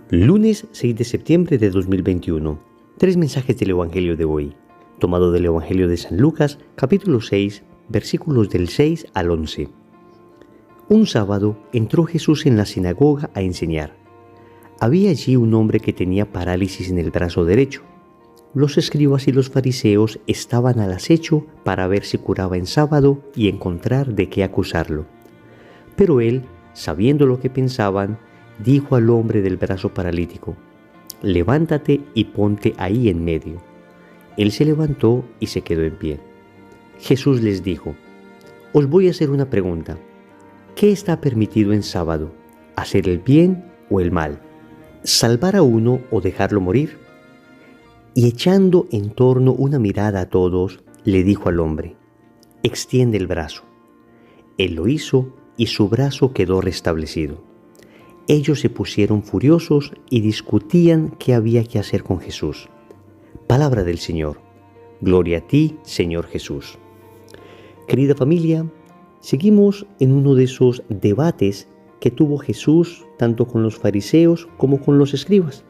Lunes 6 de septiembre de 2021. Tres mensajes del Evangelio de hoy, tomado del Evangelio de San Lucas, capítulo 6, versículos del 6 al 11. Un sábado entró Jesús en la sinagoga a enseñar. Había allí un hombre que tenía parálisis en el brazo derecho. Los escribas y los fariseos estaban al acecho para ver si curaba en sábado y encontrar de qué acusarlo. Pero él, sabiendo lo que pensaban, dijo al hombre del brazo paralítico: «Levántate y ponte ahí en medio». Él se levantó y se quedó en pie. Jesús les dijo: «Os voy a hacer una pregunta. ¿Qué está permitido en sábado? ¿Hacer el bien o el mal? ¿Salvar a uno o dejarlo morir?». Y echando en torno una mirada a todos, le dijo al hombre: «Extiende el brazo». Él lo hizo y su brazo quedó restablecido. Ellos se pusieron furiosos y discutían qué había que hacer con Jesús. Palabra del Señor. Gloria a ti, Señor Jesús. Querida familia, seguimos en uno de esos debates que tuvo Jesús tanto con los fariseos como con los escribas.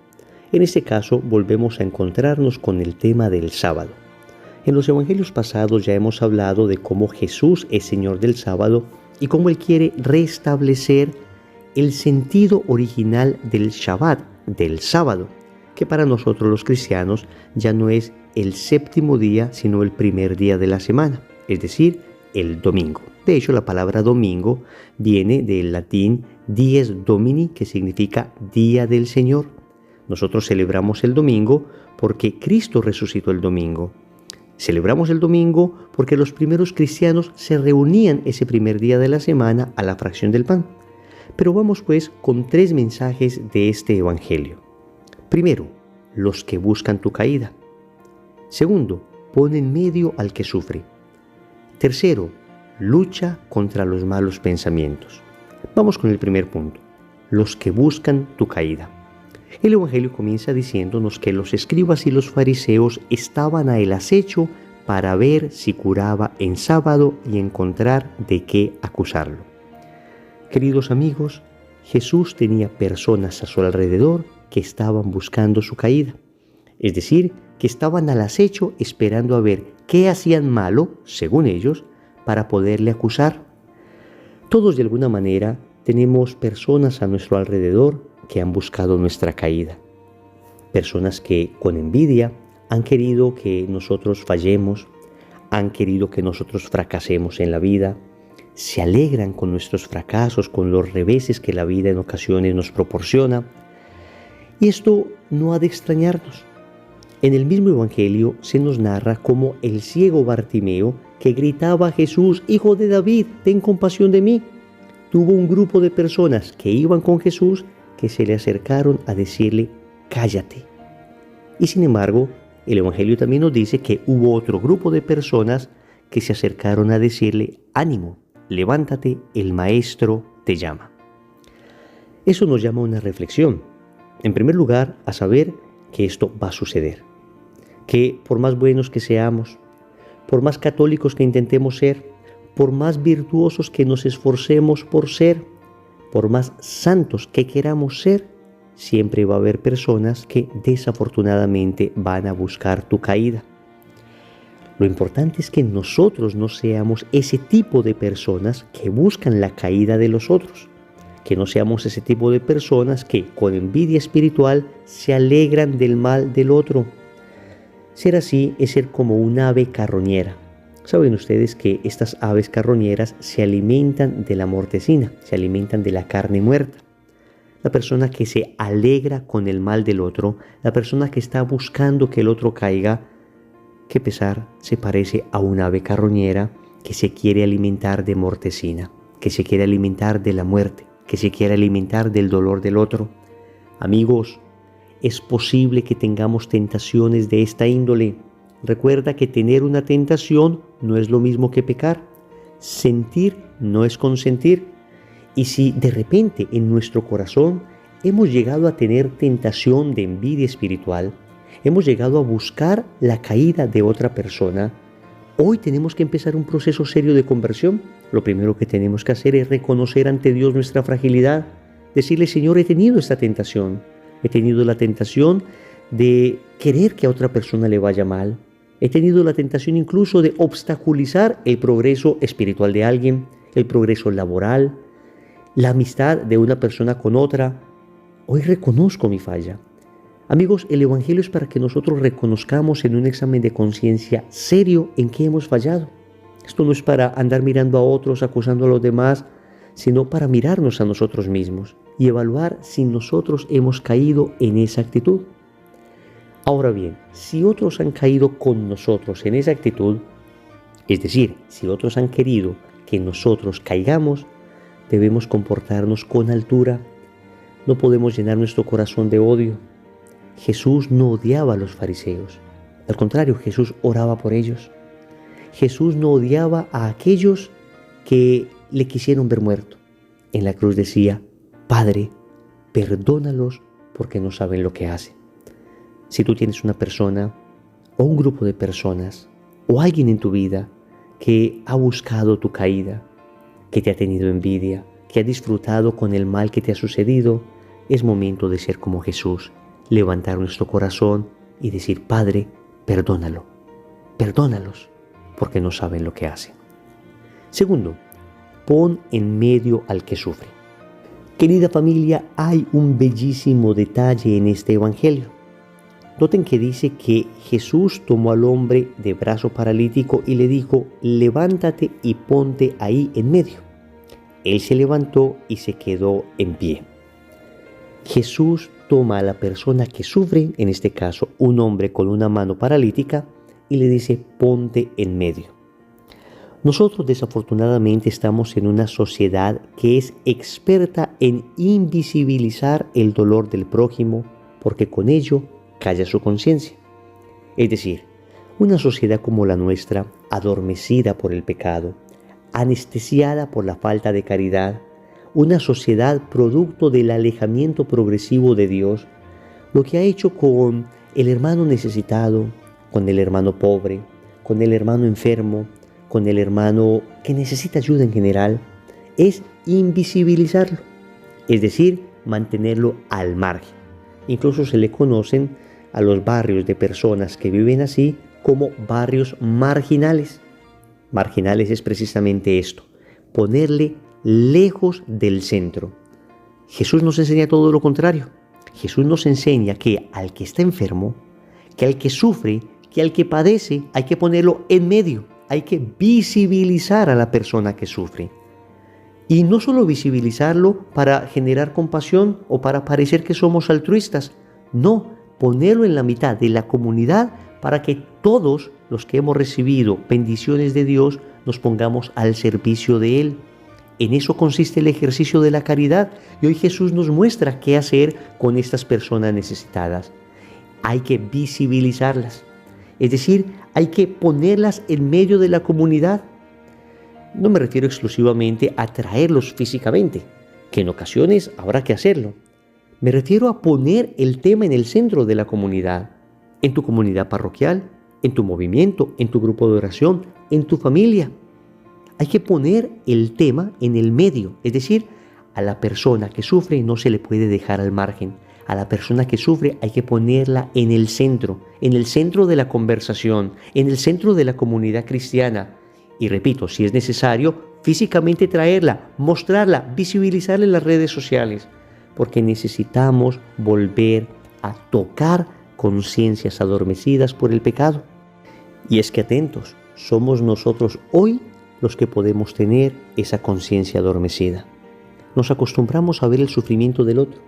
En este caso volvemos a encontrarnos con el tema del sábado. En los evangelios pasados ya hemos hablado de cómo Jesús es Señor del sábado y cómo Él quiere restablecer el sentido original del Shabbat, del sábado, que para nosotros los cristianos ya no es el séptimo día, sino el primer día de la semana, es decir, el domingo. De hecho, la palabra domingo viene del latín dies domini, que significa día del Señor. Nosotros celebramos el domingo porque Cristo resucitó el domingo. Celebramos el domingo porque los primeros cristianos se reunían ese primer día de la semana a la fracción del pan. Pero vamos pues con tres mensajes de este evangelio. Primero, los que buscan tu caída. Segundo, pon en medio al que sufre. Tercero, lucha contra los malos pensamientos. Vamos con el primer punto, los que buscan tu caída. El evangelio comienza diciéndonos que los escribas y los fariseos estaban al acecho para ver si curaba en sábado y encontrar de qué acusarlo. Queridos amigos, Jesús tenía personas a su alrededor que estaban buscando su caída. Es decir, que estaban al acecho esperando a ver qué hacían malo, según ellos, para poderle acusar. Todos de alguna manera tenemos personas a nuestro alrededor que han buscado nuestra caída. Personas que con envidia han querido que nosotros fallemos, han querido que nosotros fracasemos en la vida, se alegran con nuestros fracasos, con los reveses que la vida en ocasiones nos proporciona. Y esto no ha de extrañarnos. En el mismo evangelio se nos narra cómo el ciego Bartimeo, que gritaba a Jesús: «Hijo de David, ten compasión de mí», tuvo un grupo de personas que iban con Jesús que se le acercaron a decirle: «Cállate». Y sin embargo, el evangelio también nos dice que hubo otro grupo de personas que se acercaron a decirle: «Ánimo, levántate, el maestro te llama». Eso nos llama a una reflexión. En primer lugar, a saber que esto va a suceder. Que por más buenos que seamos, por más católicos que intentemos ser, por más virtuosos que nos esforcemos por ser, por más santos que queramos ser, siempre va a haber personas que desafortunadamente van a buscar tu caída. Lo importante es que nosotros no seamos ese tipo de personas que buscan la caída de los otros, que no seamos ese tipo de personas que con envidia espiritual se alegran del mal del otro. Ser así es ser como un ave carroñera. Saben ustedes que estas aves carroñeras se alimentan de la mortecina, se alimentan de la carne muerta. La persona que se alegra con el mal del otro, la persona que está buscando que el otro caiga, qué pesar, se parece a una ave carroñera que se quiere alimentar de mortecina, que se quiere alimentar de la muerte, que se quiere alimentar del dolor del otro. Amigos, es posible que tengamos tentaciones de esta índole. Recuerda que tener una tentación no es lo mismo que pecar. Sentir no es consentir. Y si de repente en nuestro corazón hemos llegado a tener tentación de envidia espiritual, hemos llegado a buscar la caída de otra persona, hoy tenemos que empezar un proceso serio de conversión. Lo primero que tenemos que hacer es reconocer ante Dios nuestra fragilidad, decirle: Señor, he tenido esta tentación, He tenido la tentación de querer que a otra persona le vaya mal. He tenido la tentación incluso de obstaculizar el progreso espiritual de alguien, el progreso laboral, la amistad de una persona con otra. Hoy reconozco mi falla. Amigos, el Evangelio es para que nosotros reconozcamos en un examen de conciencia serio en qué hemos fallado. Esto no es para andar mirando a otros, acusando a los demás, sino para mirarnos a nosotros mismos y evaluar si nosotros hemos caído en esa actitud. Ahora bien, si otros han caído con nosotros en esa actitud, es decir, si otros han querido que nosotros caigamos, debemos comportarnos con altura. No podemos llenar nuestro corazón de odio. Jesús no odiaba a los fariseos. Al contrario, Jesús oraba por ellos. Jesús no odiaba a aquellos que le quisieron ver muerto. En la cruz decía, Padre, perdónalos porque no saben lo que hacen. Si tú tienes una persona o un grupo de personas o alguien en tu vida que ha buscado tu caída, que te ha tenido envidia, que ha disfrutado con el mal que te ha sucedido, es momento de ser como Jesús, levantar nuestro corazón y decir, Padre, perdónalo, perdónalos, porque no saben lo que hacen. Segundo, pon en medio al que sufre. Querida familia, hay un bellísimo detalle en este Evangelio. Noten que dice que Jesús tomó al hombre de brazo paralítico y le dijo, levántate y ponte ahí en medio. Él se levantó y se quedó en pie. Jesús toma a la persona que sufre, en este caso un hombre con una mano paralítica, y le dice, ponte en medio. Nosotros desafortunadamente estamos en una sociedad que es experta en invisibilizar el dolor del prójimo, porque con ello calla su conciencia. Es decir, una sociedad como la nuestra, adormecida por el pecado, anestesiada por la falta de caridad, una sociedad producto del alejamiento progresivo de Dios, lo que ha hecho con el hermano necesitado, con el hermano pobre, con el hermano enfermo, con el hermano que necesita ayuda en general, es invisibilizarlo, es decir, mantenerlo al margen. Incluso se le conocen a los barrios de personas que viven así como barrios marginales. Marginales es precisamente esto, ponerle lejos del centro. Jesús nos enseña todo lo contrario. Jesús nos enseña que al que está enfermo, que al que sufre, que al que padece, hay que ponerlo en medio, hay que visibilizar a la persona que sufre. Y no solo visibilizarlo para generar compasión o para parecer que somos altruistas, no, ponerlo en la mitad de la comunidad para que todos los que hemos recibido bendiciones de Dios nos pongamos al servicio de Él. En eso consiste el ejercicio de la caridad y hoy Jesús nos muestra qué hacer con estas personas necesitadas. Hay que visibilizarlas, es decir, hay que ponerlas en medio de la comunidad. No me refiero exclusivamente a traerlos físicamente, que en ocasiones habrá que hacerlo. Me refiero a poner el tema en el centro de la comunidad, en tu comunidad parroquial, en tu movimiento, en tu grupo de oración, en tu familia. Hay que poner el tema en el medio, es decir, a la persona que sufre no se le puede dejar al margen. A la persona que sufre hay que ponerla en el centro de la conversación, en el centro de la comunidad cristiana. Y repito, si es necesario, físicamente traerla, mostrarla, visibilizarla en las redes sociales, porque necesitamos volver a tocar conciencias adormecidas por el pecado. Y es que atentos, somos nosotros hoy los que podemos tener esa conciencia adormecida. Nos acostumbramos a ver el sufrimiento del otro.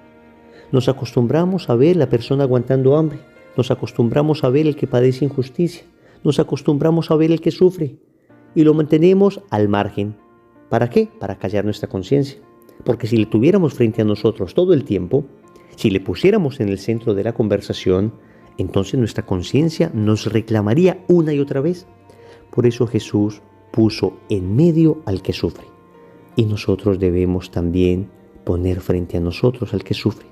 Nos acostumbramos a ver la persona aguantando hambre. Nos acostumbramos a ver el que padece injusticia. Nos acostumbramos a ver el que sufre. Y lo mantenemos al margen. ¿Para qué? Para callar nuestra conciencia. Porque si le tuviéramos frente a nosotros todo el tiempo, si le pusiéramos en el centro de la conversación, entonces nuestra conciencia nos reclamaría una y otra vez. Por eso Jesús puso en medio al que sufre. Y nosotros debemos también poner frente a nosotros al que sufre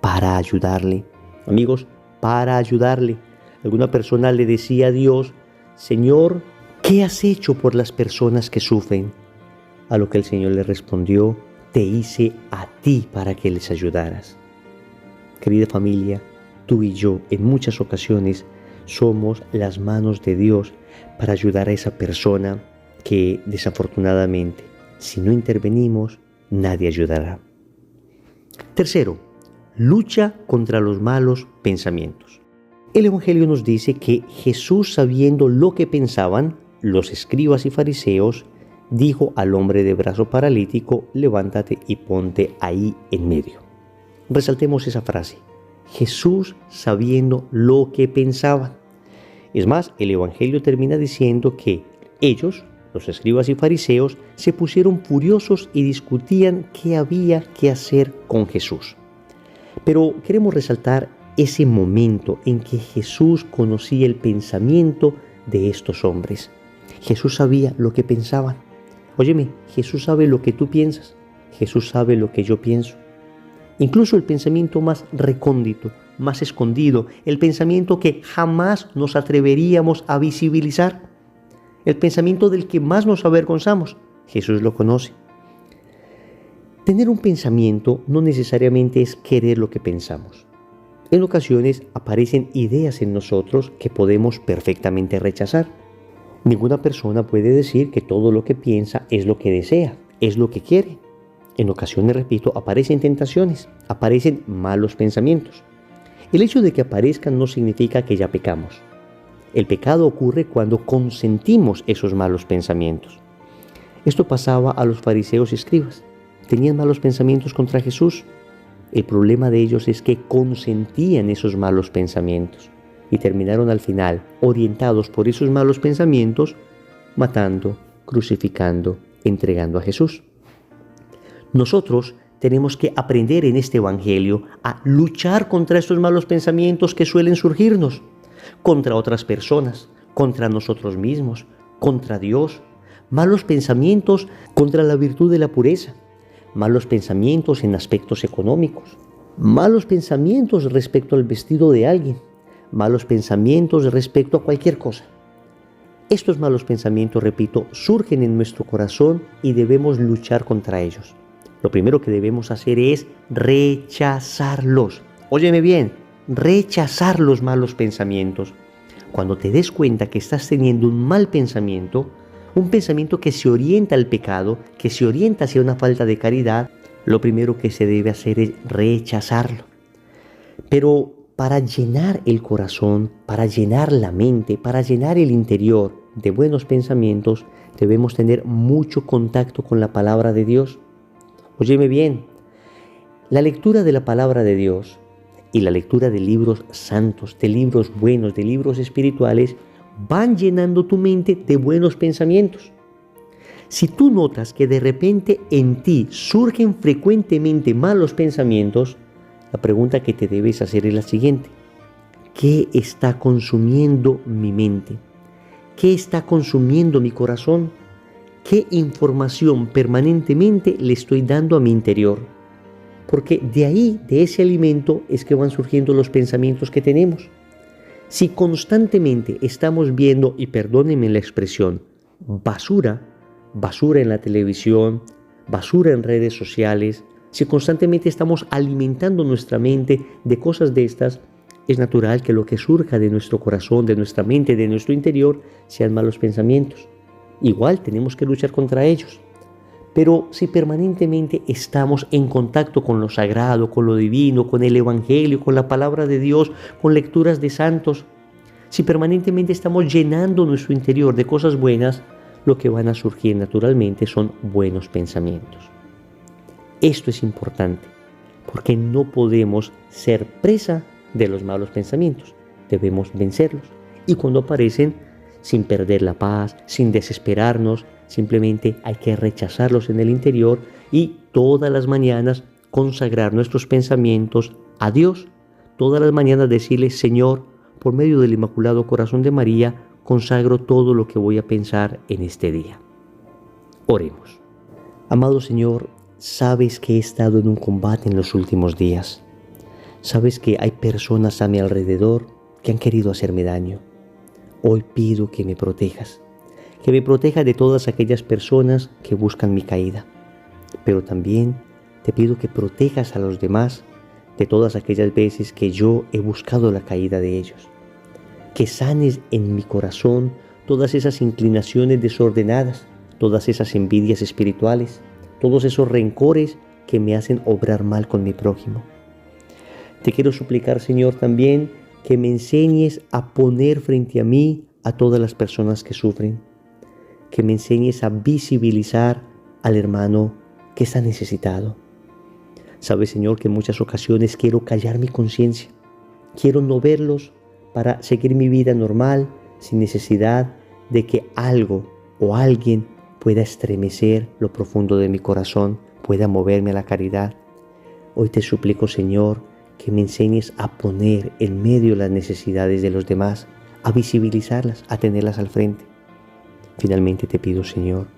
para ayudarle. Amigos, para ayudarle. Alguna persona le decía a Dios, Señor, ¿qué has hecho por las personas que sufren? A lo que el Señor le respondió, te hice a ti para que les ayudaras. Querida familia, tú y yo en muchas ocasiones somos las manos de Dios para ayudar a esa persona que desafortunadamente, si no intervenimos, nadie ayudará. Tercero, lucha contra los malos pensamientos. El Evangelio nos dice que Jesús, sabiendo lo que pensaban los escribas y fariseos, dijo al hombre de brazo paralítico: levántate y ponte ahí en medio. Resaltemos esa frase: Jesús sabiendo lo que pensaban. Es más, el Evangelio termina diciendo que ellos, los escribas y fariseos, se pusieron furiosos y discutían qué había que hacer con Jesús. Pero queremos resaltar ese momento en que Jesús conocía el pensamiento de estos hombres. Jesús sabía lo que pensaban. Óyeme, Jesús sabe lo que tú piensas. Jesús sabe lo que yo pienso. Incluso el pensamiento más recóndito, más escondido, el pensamiento que jamás nos atreveríamos a visibilizar, el pensamiento del que más nos avergonzamos, Jesús lo conoce. Tener un pensamiento no necesariamente es querer lo que pensamos. En ocasiones aparecen ideas en nosotros que podemos perfectamente rechazar. Ninguna persona puede decir que todo lo que piensa es lo que desea, es lo que quiere. En ocasiones, repito, aparecen tentaciones, aparecen malos pensamientos. El hecho de que aparezcan no significa que ya pecamos. El pecado ocurre cuando consentimos esos malos pensamientos. Esto pasaba a los fariseos y escribas. Tenían malos pensamientos contra Jesús. El problema de ellos es que consentían esos malos pensamientos y terminaron al final, orientados por esos malos pensamientos, matando, crucificando, entregando a Jesús. Nosotros tenemos que aprender en este Evangelio a luchar contra estos malos pensamientos que suelen surgirnos, contra otras personas, contra nosotros mismos, contra Dios, malos pensamientos contra la virtud de la pureza, malos pensamientos en aspectos económicos, malos pensamientos respecto al vestido de alguien, malos pensamientos respecto a cualquier cosa. Estos malos pensamientos, repito, surgen en nuestro corazón y debemos luchar contra ellos. Lo primero que debemos hacer es rechazarlos. Óyeme bien, rechazar los malos pensamientos. Cuando te des cuenta que estás teniendo un mal pensamiento, un pensamiento que se orienta al pecado, que se orienta hacia una falta de caridad, lo primero que se debe hacer es rechazarlo. Pero para llenar el corazón, para llenar la mente, para llenar el interior de buenos pensamientos, debemos tener mucho contacto con la palabra de Dios. Óyeme bien, la lectura de la palabra de Dios y la lectura de libros santos, de libros buenos, de libros espirituales, van llenando tu mente de buenos pensamientos. Si tú notas que de repente en ti surgen frecuentemente malos pensamientos, la pregunta que te debes hacer es la siguiente: ¿qué está consumiendo mi mente? ¿Qué está consumiendo mi corazón? ¿Qué información permanentemente le estoy dando a mi interior? Porque de ahí, de ese alimento, es que van surgiendo los pensamientos que tenemos. Si constantemente estamos viendo, y perdónenme la expresión, basura en la televisión, basura en redes sociales, si constantemente estamos alimentando nuestra mente de cosas de estas, es natural que lo que surja de nuestro corazón, de nuestra mente, de nuestro interior, sean malos pensamientos. Igual tenemos que luchar contra ellos. Pero si permanentemente estamos en contacto con lo sagrado, con lo divino, con el Evangelio, con la palabra de Dios, con lecturas de santos, si permanentemente estamos llenando nuestro interior de cosas buenas, lo que van a surgir naturalmente son buenos pensamientos. Esto es importante, porque no podemos ser presa de los malos pensamientos. Debemos vencerlos. Y cuando aparecen, sin perder la paz, sin desesperarnos, simplemente hay que rechazarlos en el interior y todas las mañanas consagrar nuestros pensamientos a Dios. Todas las mañanas decirle: Señor, por medio del Inmaculado Corazón de María, consagro todo lo que voy a pensar en este día. Oremos. Amado Señor, sabes que he estado en un combate en los últimos días. Sabes que hay personas a mi alrededor que han querido hacerme daño. Hoy pido que me protejas de todas aquellas personas que buscan mi caída. Pero también te pido que protejas a los demás de todas aquellas veces que yo he buscado la caída de ellos. Que sanes en mi corazón todas esas inclinaciones desordenadas, todas esas envidias espirituales, todos esos rencores que me hacen obrar mal con mi prójimo. Te quiero suplicar, Señor, también que me enseñes a poner frente a mí a todas las personas que sufren, que me enseñes a visibilizar al hermano que está necesitado. Sabes, Señor, que en muchas ocasiones quiero callar mi conciencia, quiero no verlos para seguir mi vida normal, sin necesidad de que algo o alguien pueda estremecer lo profundo de mi corazón, pueda moverme a la caridad. Hoy te suplico, Señor, que me enseñes a poner en medio las necesidades de los demás, a visibilizarlas, a tenerlas al frente. Finalmente te pido, Señor,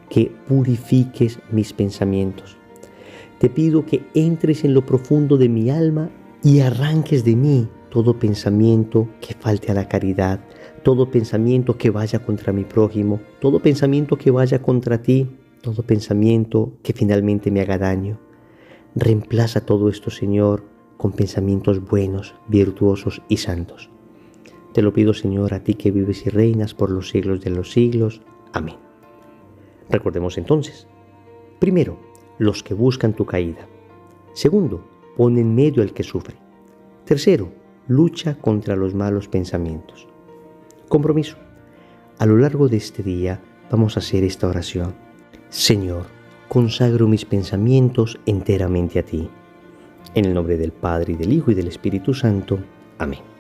que purifiques mis pensamientos. Te pido que entres en lo profundo de mi alma y arranques de mí todo pensamiento que falte a la caridad, todo pensamiento que vaya contra mi prójimo, todo pensamiento que vaya contra ti, todo pensamiento que finalmente me haga daño. Reemplaza todo esto, Señor, con pensamientos buenos, virtuosos y santos. Te lo pido, Señor, a ti que vives y reinas por los siglos de los siglos. Amén. Recordemos entonces, primero, los que buscan tu caída. Segundo, pon en medio al que sufre. Tercero, lucha contra los malos pensamientos. Compromiso. A lo largo de este día vamos a hacer esta oración. Señor, consagro mis pensamientos enteramente a ti. En el nombre del Padre, y del Hijo, y del Espíritu Santo. Amén.